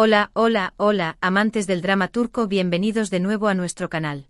Hola, hola, hola, amantes del drama turco, bienvenidos de nuevo a nuestro canal.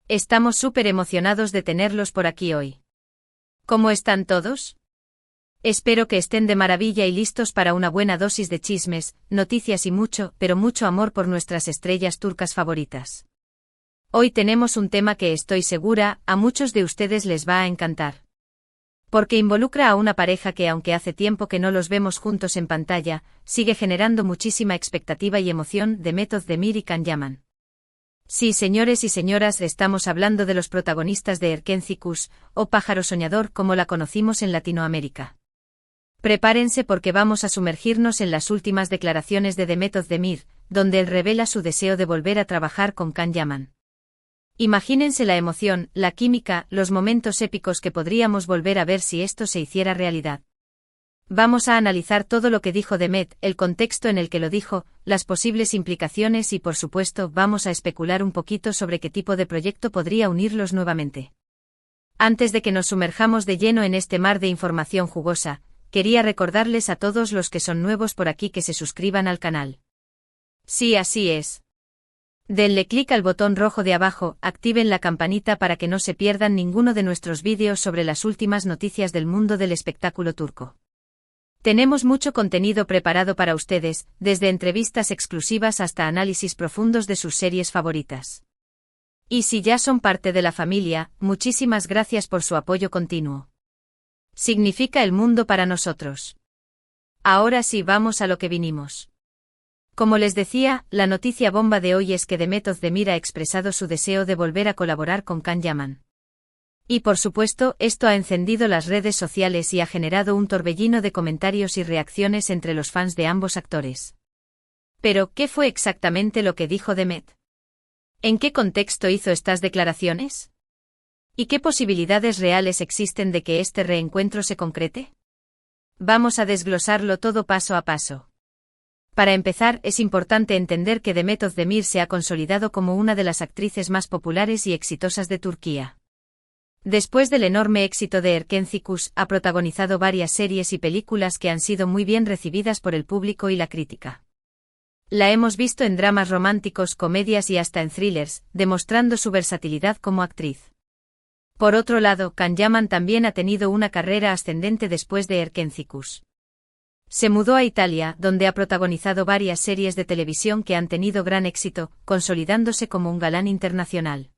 Estamos súper emocionados de tenerlos por aquí hoy. ¿Cómo están todos? Espero que estén de maravilla y listos para una buena dosis de chismes, noticias y mucho, pero mucho amor por nuestras estrellas turcas favoritas. Hoy tenemos un tema que estoy segura, a muchos de ustedes les va a encantar. Porque involucra a una pareja que, aunque hace tiempo que no los vemos juntos en pantalla, sigue generando muchísima expectativa y emoción: Demet Özdemir y Can Yaman. Sí, señores y señoras, estamos hablando de los protagonistas de Erkenci Kuş, o Pájaro Soñador como la conocimos en Latinoamérica. Prepárense porque vamos a sumergirnos en las últimas declaraciones de Demet Özdemir, donde él revela su deseo de volver a trabajar con Can Yaman. Imagínense la emoción, la química, los momentos épicos que podríamos volver a ver si esto se hiciera realidad. Vamos a analizar todo lo que dijo Demet, el contexto en el que lo dijo, las posibles implicaciones y, por supuesto, vamos a especular un poquito sobre qué tipo de proyecto podría unirlos nuevamente. Antes de que nos sumerjamos de lleno en este mar de información jugosa, quería recordarles a todos los que son nuevos por aquí que se suscriban al canal. Sí, así es. Denle clic al botón rojo de abajo, activen la campanita para que no se pierdan ninguno de nuestros vídeos sobre las últimas noticias del mundo del espectáculo turco. Tenemos mucho contenido preparado para ustedes, desde entrevistas exclusivas hasta análisis profundos de sus series favoritas. Y si ya son parte de la familia, muchísimas gracias por su apoyo continuo. Significa el mundo para nosotros. Ahora sí, vamos a lo que vinimos. Como les decía, la noticia bomba de hoy es que Demet Özdemir ha expresado su deseo de volver a colaborar con Can Yaman. Y por supuesto, esto ha encendido las redes sociales y ha generado un torbellino de comentarios y reacciones entre los fans de ambos actores. Pero, ¿qué fue exactamente lo que dijo Demet? ¿En qué contexto hizo estas declaraciones? ¿Y qué posibilidades reales existen de que este reencuentro se concrete? Vamos a desglosarlo todo paso a paso. Para empezar, es importante entender que Demet Özdemir se ha consolidado como una de las actrices más populares y exitosas de Turquía. Después del enorme éxito de Erkenci Kuş, ha protagonizado varias series y películas que han sido muy bien recibidas por el público y la crítica. La hemos visto en dramas románticos, comedias y hasta en thrillers, demostrando su versatilidad como actriz. Por otro lado, Can Yaman también ha tenido una carrera ascendente después de Erkenci Kuş. Se mudó a Italia, donde ha protagonizado varias series de televisión que han tenido gran éxito, consolidándose como un galán internacional.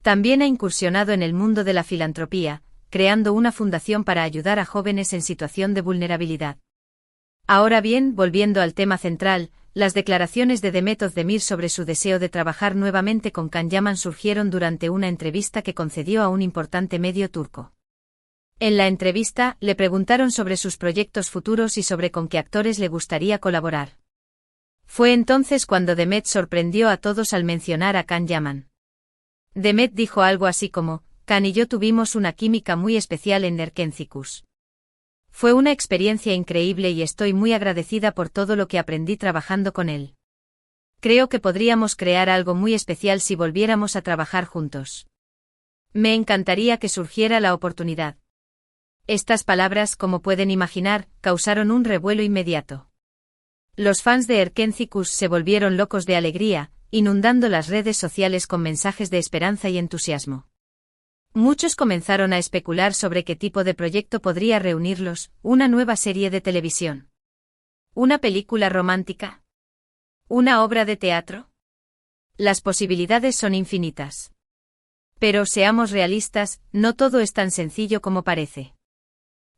También ha incursionado en el mundo de la filantropía, creando una fundación para ayudar a jóvenes en situación de vulnerabilidad. Ahora bien, volviendo al tema central, las declaraciones de Demet Özdemir sobre su deseo de trabajar nuevamente con Can Yaman surgieron durante una entrevista que concedió a un importante medio turco. En la entrevista, le preguntaron sobre sus proyectos futuros y sobre con qué actores le gustaría colaborar. Fue entonces cuando Demet sorprendió a todos al mencionar a Can Yaman. Demet dijo algo así como: Can y yo tuvimos una química muy especial en Erkenci Kuş. Fue una experiencia increíble y estoy muy agradecida por todo lo que aprendí trabajando con él. Creo que podríamos crear algo muy especial si volviéramos a trabajar juntos. Me encantaría que surgiera la oportunidad. Estas palabras, como pueden imaginar, causaron un revuelo inmediato. Los fans de Erkenci Kuş se volvieron locos de alegría, inundando las redes sociales con mensajes de esperanza y entusiasmo. Muchos comenzaron a especular sobre qué tipo de proyecto podría reunirlos: una nueva serie de televisión, una película romántica, una obra de teatro. Las posibilidades son infinitas. Pero seamos realistas, no todo es tan sencillo como parece.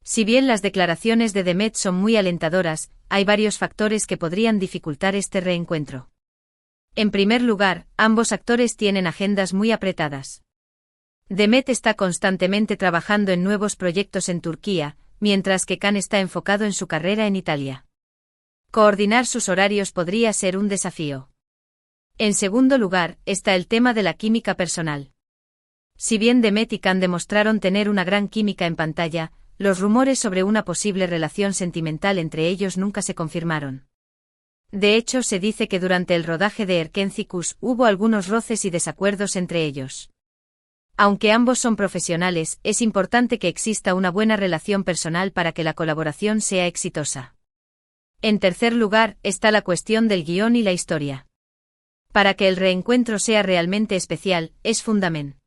Si bien las declaraciones de Demet son muy alentadoras, hay varios factores que podrían dificultar este reencuentro. En primer lugar, ambos actores tienen agendas muy apretadas. Demet está constantemente trabajando en nuevos proyectos en Turquía, mientras que Can está enfocado en su carrera en Italia. Coordinar sus horarios podría ser un desafío. En segundo lugar, está el tema de la química personal. Si bien Demet y Can demostraron tener una gran química en pantalla, los rumores sobre una posible relación sentimental entre ellos nunca se confirmaron. De hecho, se dice que durante el rodaje de Erkenci Kuş hubo algunos roces y desacuerdos entre ellos. Aunque ambos son profesionales, es importante que exista una buena relación personal para que la colaboración sea exitosa. En tercer lugar, está la cuestión del guión y la historia. Para que el reencuentro sea realmente especial, es fundamental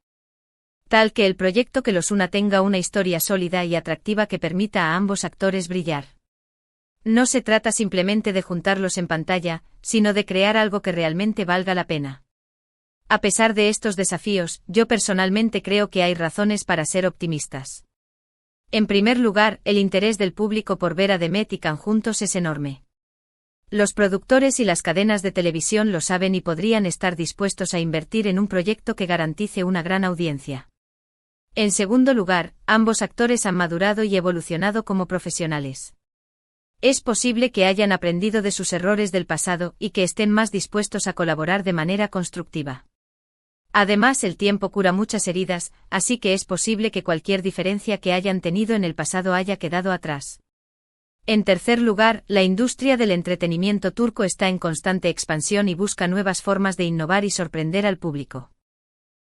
que el proyecto que los una tenga una historia sólida y atractiva que permita a ambos actores brillar. No se trata simplemente de juntarlos en pantalla, sino de crear algo que realmente valga la pena. A pesar de estos desafíos, yo personalmente creo que hay razones para ser optimistas. En primer lugar, el interés del público por ver a Demet y Can juntos es enorme. Los productores y las cadenas de televisión lo saben y podrían estar dispuestos a invertir en un proyecto que garantice una gran audiencia. En segundo lugar, ambos actores han madurado y evolucionado como profesionales. Es posible que hayan aprendido de sus errores del pasado y que estén más dispuestos a colaborar de manera constructiva. Además, el tiempo cura muchas heridas, así que es posible que cualquier diferencia que hayan tenido en el pasado haya quedado atrás. En tercer lugar, la industria del entretenimiento turco está en constante expansión y busca nuevas formas de innovar y sorprender al público.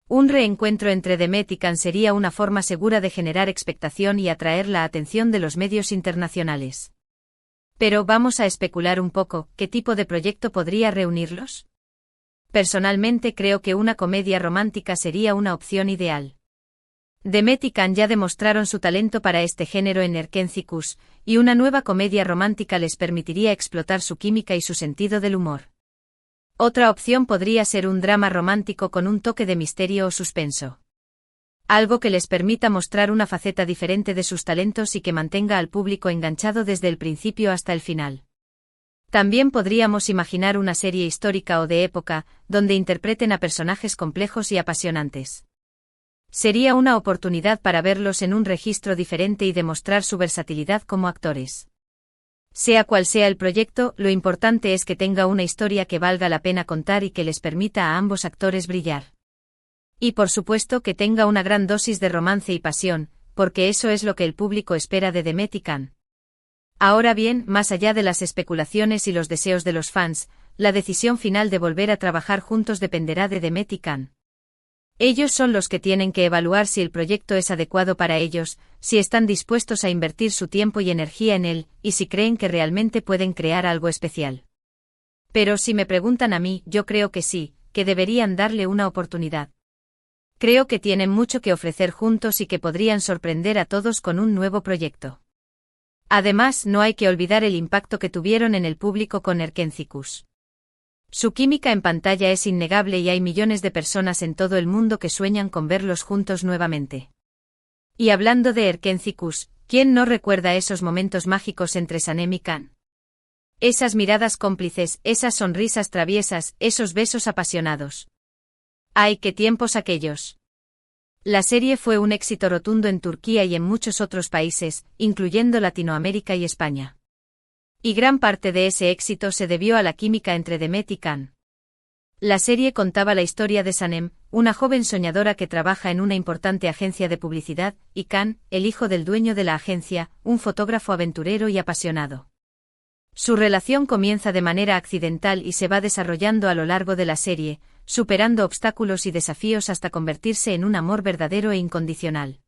Un reencuentro entre Demet y Can sería una forma segura de generar expectación y atraer la atención de los medios internacionales. Pero vamos a especular un poco, ¿qué tipo de proyecto podría reunirlos? Personalmente creo que una comedia romántica sería una opción ideal. Demet y Can ya demostraron su talento para este género en Erkenci Kuş, y una nueva comedia romántica les permitiría explotar su química y su sentido del humor. Otra opción podría ser un drama romántico con un toque de misterio o suspenso. Algo que les permita mostrar una faceta diferente de sus talentos y que mantenga al público enganchado desde el principio hasta el final. También podríamos imaginar una serie histórica o de época, donde interpreten a personajes complejos y apasionantes. Sería una oportunidad para verlos en un registro diferente y demostrar su versatilidad como actores. Sea cual sea el proyecto, lo importante es que tenga una historia que valga la pena contar y que les permita a ambos actores brillar. Y por supuesto que tenga una gran dosis de romance y pasión, porque eso es lo que el público espera de Demet y Can. Ahora bien, más allá de las especulaciones y los deseos de los fans, la decisión final de volver a trabajar juntos dependerá de Demet y Can. Ellos son los que tienen que evaluar si el proyecto es adecuado para ellos, si están dispuestos a invertir su tiempo y energía en él, y si creen que realmente pueden crear algo especial. Pero si me preguntan a mí, yo creo que sí, que deberían darle una oportunidad. Creo que tienen mucho que ofrecer juntos y que podrían sorprender a todos con un nuevo proyecto. Además, no hay que olvidar el impacto que tuvieron en el público con Erkenci Kuş. Su química en pantalla es innegable y hay millones de personas en todo el mundo que sueñan con verlos juntos nuevamente. Y hablando de Erkenci Kuş, ¿quién no recuerda esos momentos mágicos entre Sanem y Can? Esas miradas cómplices, esas sonrisas traviesas, esos besos apasionados. ¡Ay, qué tiempos aquellos! La serie fue un éxito rotundo en Turquía y en muchos otros países, incluyendo Latinoamérica y España. Y gran parte de ese éxito se debió a la química entre Demet y Can. La serie contaba la historia de Sanem, una joven soñadora que trabaja en una importante agencia de publicidad, y Can, el hijo del dueño de la agencia, un fotógrafo aventurero y apasionado. Su relación comienza de manera accidental y se va desarrollando a lo largo de la serie, superando obstáculos y desafíos hasta convertirse en un amor verdadero e incondicional.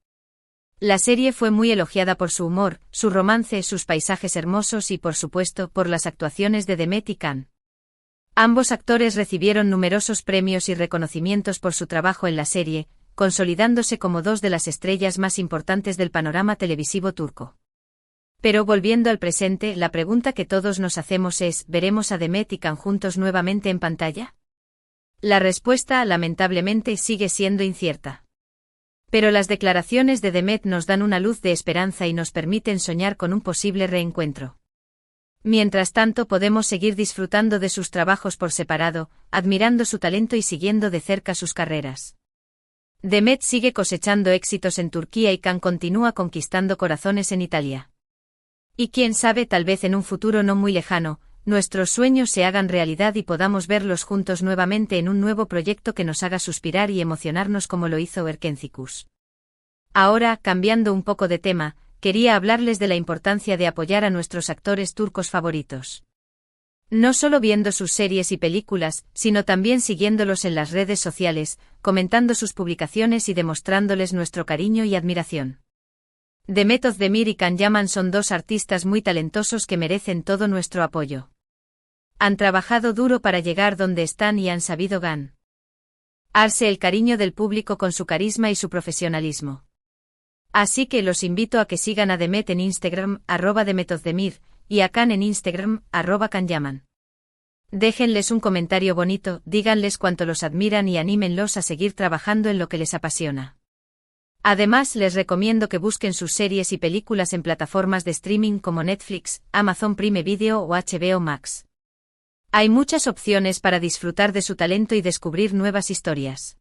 La serie fue muy elogiada por su humor, su romance, sus paisajes hermosos y, por supuesto, por las actuaciones de Demet y Can. Ambos actores recibieron numerosos premios y reconocimientos por su trabajo en la serie, consolidándose como dos de las estrellas más importantes del panorama televisivo turco. Pero volviendo al presente, la pregunta que todos nos hacemos es, ¿veremos a Demet y Can juntos nuevamente en pantalla? La respuesta, lamentablemente, sigue siendo incierta. Pero las declaraciones de Demet nos dan una luz de esperanza y nos permiten soñar con un posible reencuentro. Mientras tanto, podemos seguir disfrutando de sus trabajos por separado, admirando su talento y siguiendo de cerca sus carreras. Demet sigue cosechando éxitos en Turquía y Can continúa conquistando corazones en Italia. Y quién sabe, tal vez en un futuro no muy lejano, nuestros sueños se hagan realidad y podamos verlos juntos nuevamente en un nuevo proyecto que nos haga suspirar y emocionarnos como lo hizo Erkenci Kuş. Ahora, cambiando un poco de tema, quería hablarles de la importancia de apoyar a nuestros actores turcos favoritos. No solo viendo sus series y películas, sino también siguiéndolos en las redes sociales, comentando sus publicaciones y demostrándoles nuestro cariño y admiración. Demet Özdemir y Can Yaman son dos artistas muy talentosos que merecen todo nuestro apoyo. Han trabajado duro para llegar donde están y han sabido ganarse el cariño del público con su carisma y su profesionalismo. Así que los invito a que sigan a Demet en Instagram, @DemetÖzdemir, y a Can en Instagram, @CanYaman. Déjenles un comentario bonito, díganles cuánto los admiran y anímenlos a seguir trabajando en lo que les apasiona. Además, les recomiendo que busquen sus series y películas en plataformas de streaming como Netflix, Amazon Prime Video o HBO Max. Hay muchas opciones para disfrutar de su talento y descubrir nuevas historias.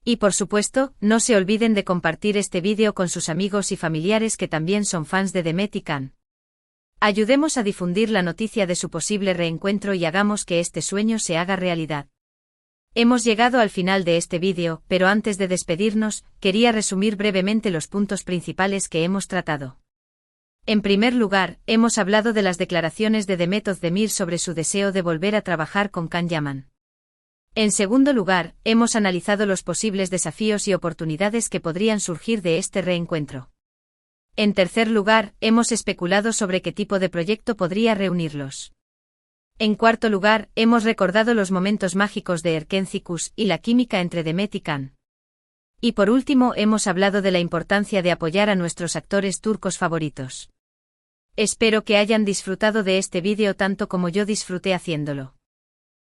Y por supuesto, no se olviden de compartir este vídeo con sus amigos y familiares que también son fans de Demet y Can. Ayudemos a difundir la noticia de su posible reencuentro y hagamos que este sueño se haga realidad. Hemos llegado al final de este vídeo, pero antes de despedirnos, quería resumir brevemente los puntos principales que hemos tratado. En primer lugar, hemos hablado de las declaraciones de Demet Özdemir sobre su deseo de volver a trabajar con Can Yaman. En segundo lugar, hemos analizado los posibles desafíos y oportunidades que podrían surgir de este reencuentro. En tercer lugar, hemos especulado sobre qué tipo de proyecto podría reunirlos. En cuarto lugar, hemos recordado los momentos mágicos de Erkenci y la química entre Demet y Can. Y por último, hemos hablado de la importancia de apoyar a nuestros actores turcos favoritos. Espero que hayan disfrutado de este vídeo tanto como yo disfruté haciéndolo.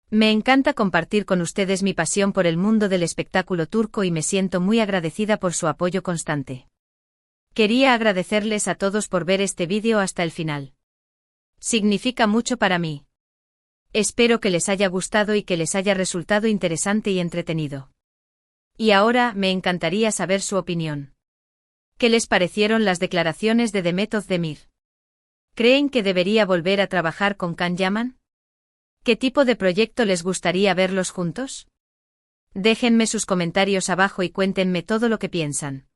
Me encanta compartir con ustedes mi pasión por el mundo del espectáculo turco y me siento muy agradecida por su apoyo constante. Quería agradecerles a todos por ver este vídeo hasta el final. Significa mucho para mí. Espero que les haya gustado y que les haya resultado interesante y entretenido. Y ahora me encantaría saber su opinión. ¿Qué les parecieron las declaraciones de Demet Özdemir? ¿Creen que debería volver a trabajar con Can Yaman? ¿Qué tipo de proyecto les gustaría verlos juntos? Déjenme sus comentarios abajo y cuéntenme todo lo que piensan.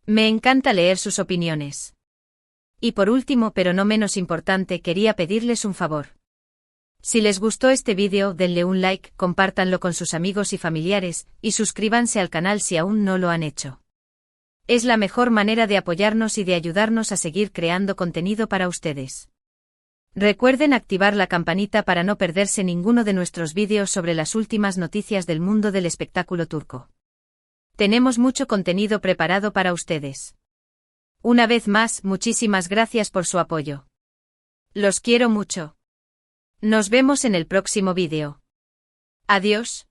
Me encanta leer sus opiniones. Y por último, pero no menos importante, quería pedirles un favor. Si les gustó este vídeo, denle un like, compártanlo con sus amigos y familiares, y suscríbanse al canal si aún no lo han hecho. Es la mejor manera de apoyarnos y de ayudarnos a seguir creando contenido para ustedes. Recuerden activar la campanita para no perderse ninguno de nuestros vídeos sobre las últimas noticias del mundo del espectáculo turco. Tenemos mucho contenido preparado para ustedes. Una vez más, muchísimas gracias por su apoyo. Los quiero mucho. Nos vemos en el próximo vídeo. Adiós.